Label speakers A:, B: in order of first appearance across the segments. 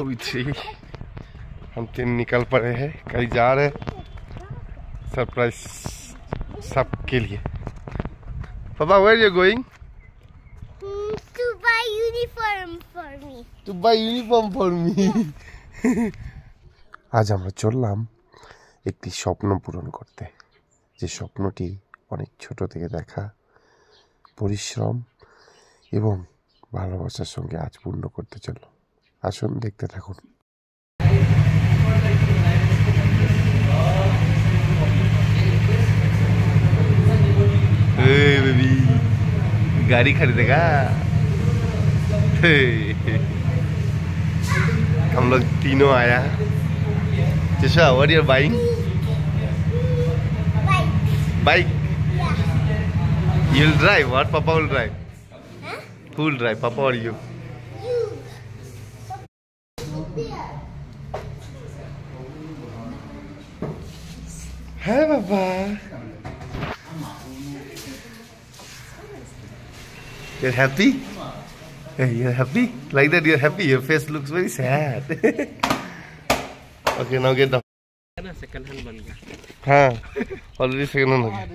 A: अभी 3 हम 3 निकल पड़े हैं, कहीं जा रहे हैं सरप्राइज सबके लिए। पापा where you going?
B: To buy uniform for me.
A: To buy uniform for me. আজ আমরা চললাম একটি স্বপ্ন পূরণ করতে, যে স্বপ্নটি অনেক ছোট থেকে দেখা, পরিশ্রম এবং ভালোবাসার সঙ্গে আজ পূর্ণ করতে চলল। আসুন দেখতে থাকুন। बेबी गाड़ी खरीदेगा? हम लोग तीनों आया। Tisha, what are you buying? Bike. You'll drive. What Papa will drive?
B: Huh?
A: Who will drive, Papa or you?
B: You.
A: Hi, Papa. You're happy? Hey, you're happy? Like that you're happy? Your face looks very sad. Okay, now get down.
C: Second hand बन गया।
A: हाँ, already second hand हो गया।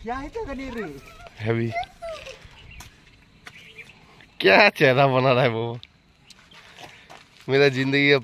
C: क्या है तो कनी रे?
A: हैवी। क्या चेहरा बना रहा है वो? मेरा जिंदगी अब